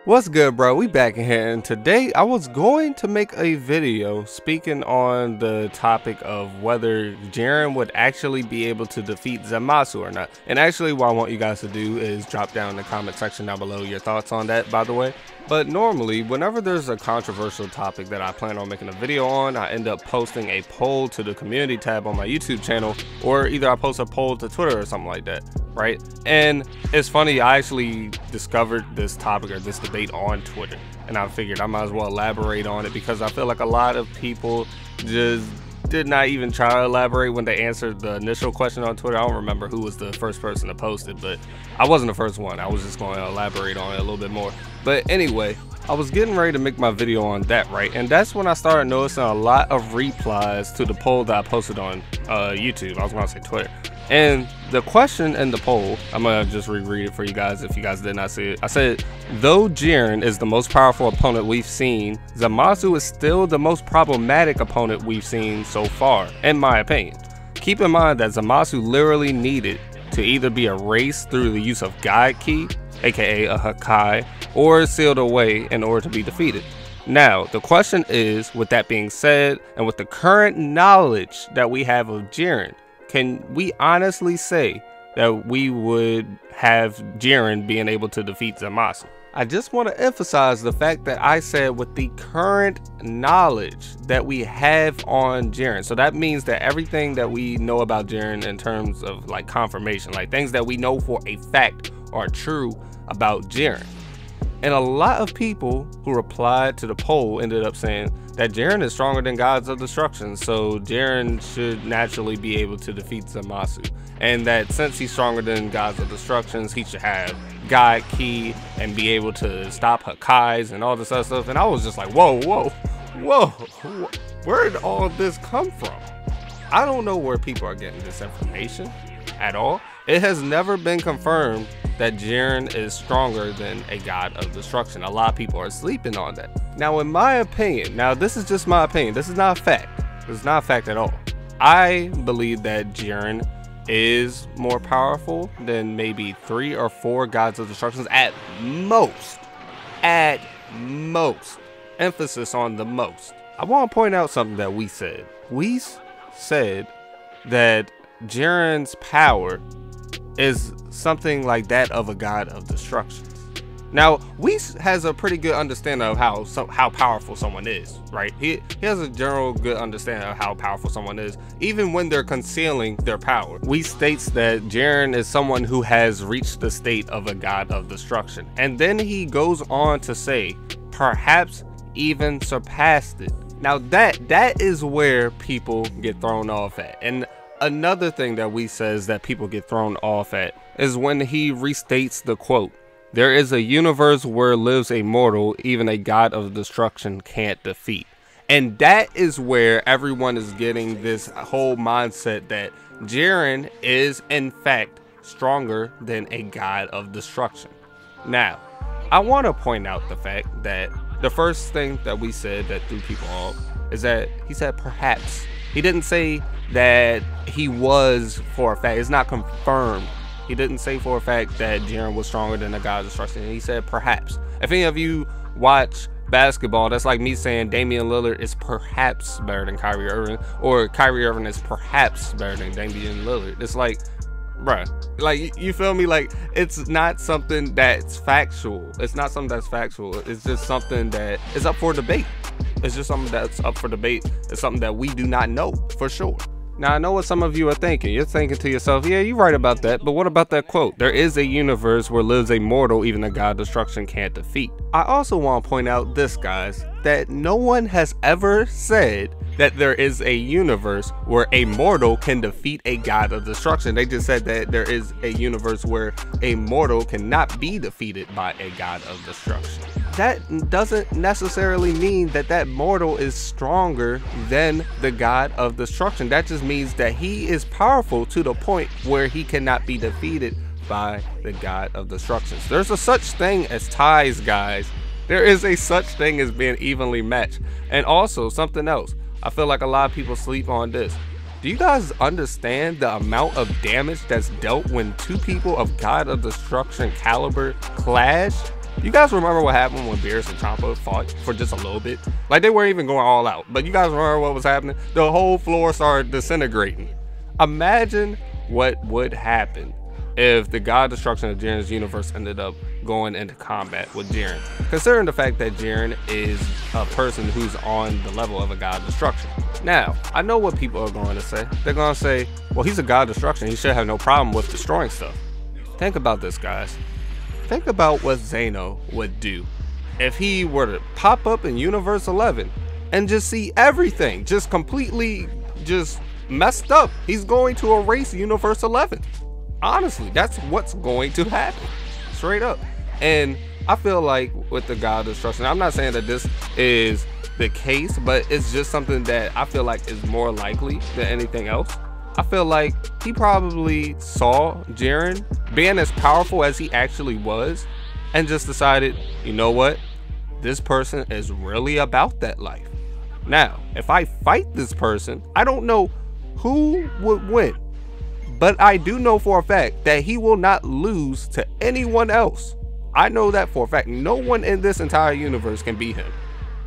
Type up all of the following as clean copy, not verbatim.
What's good, bro? We back in here, and today I was going to make a video speaking on the topic of whether Jiren would actually be able to defeat Zamasu or not. And actually what I want you guys to do is drop down in the comment section down below your thoughts on that, by the way. But normally, whenever there's a controversial topic that I plan on making a video on, I end up posting a poll to the community tab on my YouTube channel, or either I post a poll to Twitter or something like that, right? And it's funny, I actually discovered this topic or this debate on Twitter, and I figured I might as well elaborate on it because I feel like a lot of people just did not even try to elaborate when they answered the initial question on Twitter. I don't remember who was the first person to post it, but I wasn't the first one. I was just going to elaborate on it a little bit more. But anyway, I was getting ready to make my video on that, right? And that's when I started noticing a lot of replies to the poll that I posted on YouTube. I was going to say Twitter. And the question in the poll, I'm going to just reread it for you guys if you guys did not see it. I said, though Jiren is the most powerful opponent we've seen, Zamasu is still the most problematic opponent we've seen so far, in my opinion. Keep in mind that Zamasu literally needed to either be erased through the use of Guide Ki, aka a Hakai, or sealed away in order to be defeated. Now, the question is, with that being said, and with the current knowledge that we have of Jiren, can we honestly say that we would have Jiren being able to defeat Zamasu? I just want to emphasize the fact that I said with the current knowledge that we have on Jiren. So that means that everything that we know about Jiren in terms of like confirmation, like things that we know for a fact are true about Jiren. And a lot of people who replied to the poll ended up saying that Jiren is stronger than Gods of Destruction, so Jiren should naturally be able to defeat Zamasu. And that since he's stronger than Gods of Destruction, he should have Guide Ki and be able to stop Hakais and all this other stuff. And I was just like, whoa, where did all of this come from? I don't know where people are getting this information at all. It has never been confirmed that Jiren is stronger than a God of Destruction. A lot of people are sleeping on that. Now, in my opinion, now this is just my opinion, this is not a fact. This is not a fact at all. I believe that Jiren is more powerful than maybe 3 or 4 Gods of Destructions at most. At most. Emphasis on the most. I want to point out something that we said. We said that Jiren's power is something like that of a God of Destruction. Now, Whis has a pretty good understanding of how powerful someone is, right? He has a general good understanding of how powerful someone is, even when they're concealing their power. Whis states that Jiren is someone who has reached the state of a God of Destruction. And then he goes on to say, perhaps even surpassed it. Now that is where people get thrown off at. And another thing that Whis says that people get thrown off at is when he restates the quote, "There is a universe where lives a mortal even a God of destruction can't defeat." And that is where everyone is getting this whole mindset that Jiren is in fact stronger than a God of destruction. Now, I want to point out the fact that the first thing that we said that threw people off is that he said perhaps. He didn't say that he was for a fact. It's not confirmed. He didn't say for a fact that Jiren was stronger than the God of Destruction. He said perhaps. If any of you watch basketball, that's like me saying Damian Lillard is perhaps better than Kyrie Irving, or Kyrie Irving is perhaps better than Damian Lillard. It's like, bruh, like, you feel me? Like, it's not something that's factual. It's not something that's factual. It's just something that is up for debate. It's just something that's up for debate. It's something that we do not know for sure. Now, I know what some of you are thinking. You're thinking to yourself, yeah, you're right about that, but what about that quote? There is a universe where lives a mortal even a God of destruction can't defeat. I also want to point out this, guys, that no one has ever said that there is a universe where a mortal can defeat a God of destruction. They just said that there is a universe where a mortal cannot be defeated by a God of destruction. That doesn't necessarily mean that that mortal is stronger than the God of destruction. That just means that he is powerful to the point where he cannot be defeated by the God of destruction. There's a such thing as ties, guys. There is a such thing as being evenly matched. And also something else, I feel like a lot of people sleep on this. Do you guys understand the amount of damage that's dealt when 2 people of God of Destruction caliber clash? You guys remember what happened when Beerus and Champa fought for just a little bit? Like, they weren't even going all out, but you guys remember what was happening? The whole floor started disintegrating. Imagine what would happen if the God Destruction of Jiren's universe ended up going into combat with Jiren, considering the fact that Jiren is a person who's on the level of a God Destruction. Now, I know what people are going to say. They're going to say, well, he's a God Destruction, he should have no problem with destroying stuff. Think about this, guys. Think about what Zeno would do if he were to pop up in Universe 11 and just see everything just completely just messed up. He's going to erase Universe 11. Honestly, that's what's going to happen, straight up. And I feel like with the God Destruction, I'm not saying that this is the case, but it's just something that I feel like is more likely than anything else. I feel like he probably saw Jiren being as powerful as he actually was and just decided, you know what, this person is really about that life. Now, if I fight this person, I don't know who would win, but I do know for a fact that he will not lose to anyone else. I know that for a fact. No one in this entire universe can beat him.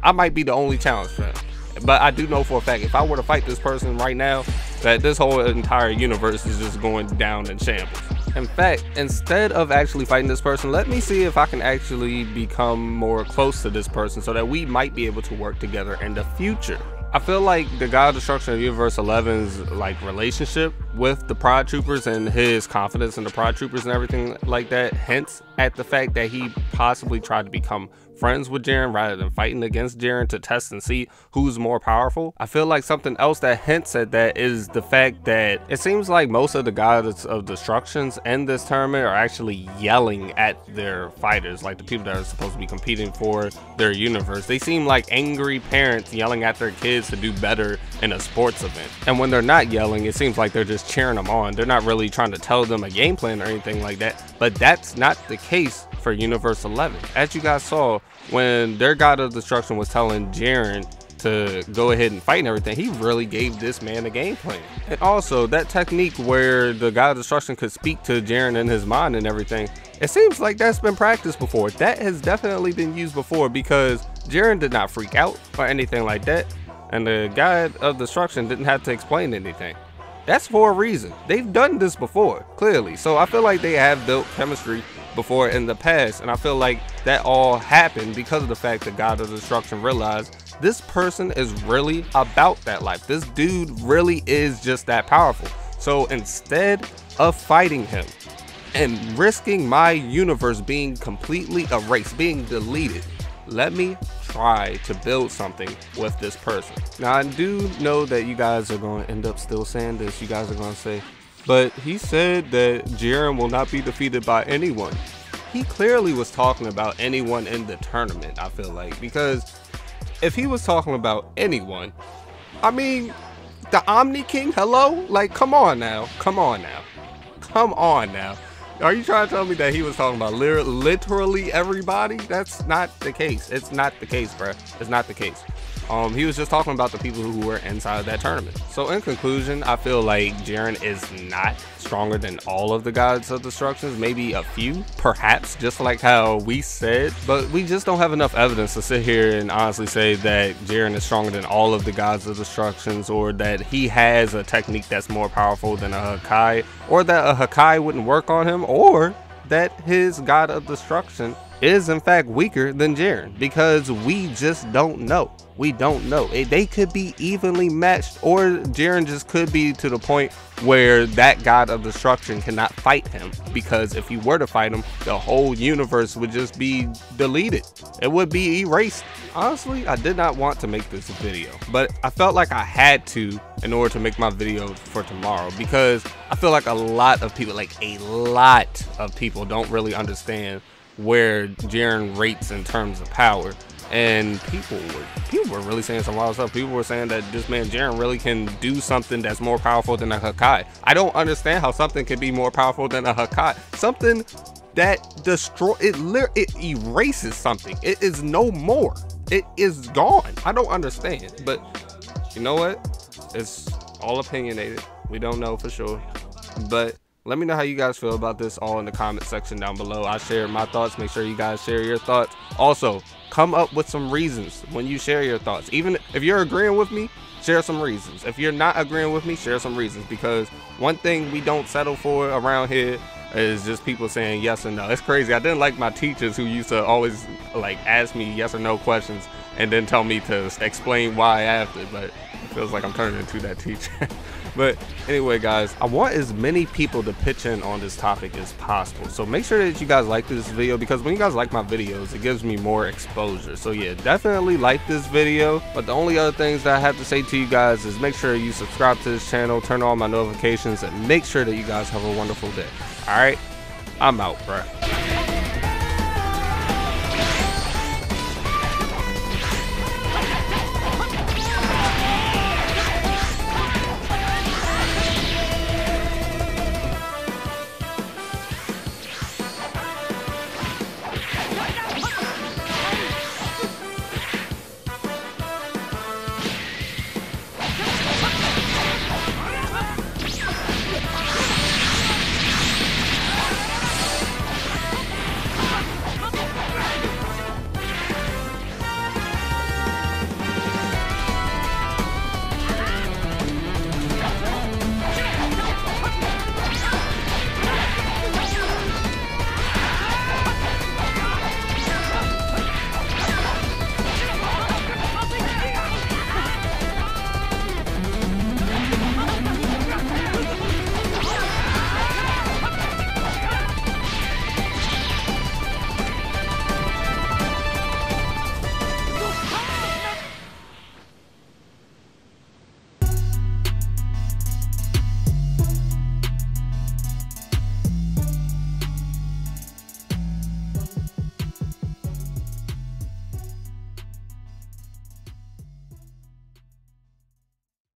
I might be the only challenge for him, but I do know for a fact if I were to fight this person right now, that this whole entire universe is just going down in shambles. In fact, instead of actually fighting this person, let me see if I can actually become more close to this person so that we might be able to work together in the future. I feel like the God Destruction of Universe 11's like relationship with the Pride Troopers and his confidence in the Pride Troopers and everything like that hints at the fact that he possibly tried to become friends with Jiren rather than fighting against Jiren to test and see who's more powerful. I feel like something else that hints at that is the fact that it seems like most of the gods of destructions in this tournament are actually yelling at their fighters, like the people that are supposed to be competing for their universe. They seem like angry parents yelling at their kids to do better in a sports event. And when they're not yelling, it seems like they're just cheering them on. They're not really trying to tell them a game plan or anything like that. But that's not the case for Universe 11. As you guys saw, when their God of Destruction was telling Jiren to go ahead and fight and everything, he really gave this man a game plan. And also, that technique where the God of Destruction could speak to Jiren in his mind and everything, it seems like that's been practiced before. That has definitely been used before, because Jiren did not freak out or anything like that, and the God of Destruction didn't have to explain anything. That's for a reason. They've done this before, clearly. So I feel like they have built chemistry before in the past, and I feel like that all happened because of the fact that God of Destruction realized this person is really about that life. This dude really is just that powerful. So instead of fighting him and risking my universe being completely erased, being deleted, let me try to build something with this person. Now, I do know that you guys are going to end up still saying this. You guys are going to say, but he said that Jiren will not be defeated by anyone. He clearly was talking about anyone in the tournament, I feel like, because if he was talking about anyone, I mean, the Omni King, hello? Like, come on now. Come on now. Come on now. Are you trying to tell me that he was talking about literally everybody? That's not the case. It's not the case, bruh. It's not the case. He was just talking about the people who were inside of that tournament. So in conclusion, I feel like Jiren is not stronger than all of the gods of destructions. Maybe a few, perhaps, just like how we said, but we just don't have enough evidence to sit here and honestly say that Jiren is stronger than all of the gods of destructions, or that he has a technique that's more powerful than a Hakai, or that a Hakai wouldn't work on him, or that his god of destruction is in fact weaker than Jiren, because we just don't know. We don't know. They could be evenly matched, or Jiren just could be to the point where that god of destruction cannot fight him, because if he were to fight him, the whole universe would just be deleted. It would be erased. Honestly, I did not want to make this video, but I felt like I had to in order to make my video for tomorrow, because I feel like a lot of people don't really understand where Jiren rates in terms of power. And people were really saying some wild stuff. People were saying that this man Jiren really can do something that's more powerful than a Hakai. I don't understand how something can be more powerful than a Hakai. Something that it erases something. It is no more. It is gone. I don't understand. But you know what? It's all opinionated. We don't know for sure. But Let me know how you guys feel about this all in the comment section down below. I share my thoughts. Make sure you guys share your thoughts. Also, come up with some reasons when you share your thoughts. Even if you're agreeing with me, share some reasons. If you're not agreeing with me, share some reasons, because one thing we don't settle for around here is just people saying yes or no. It's crazy. I didn't like my teachers who used to always like ask me yes or no questions and then tell me to explain why after, but it feels like I'm turning into that teacher. But anyway, guys, I want as many people to pitch in on this topic as possible. So make sure that you guys like this video, because when you guys like my videos, it gives me more exposure. So yeah, definitely like this video. But the only other things that I have to say to you guys is make sure you subscribe to this channel, turn on my notifications, and make sure that you guys have a wonderful day. All right, I'm out, bro.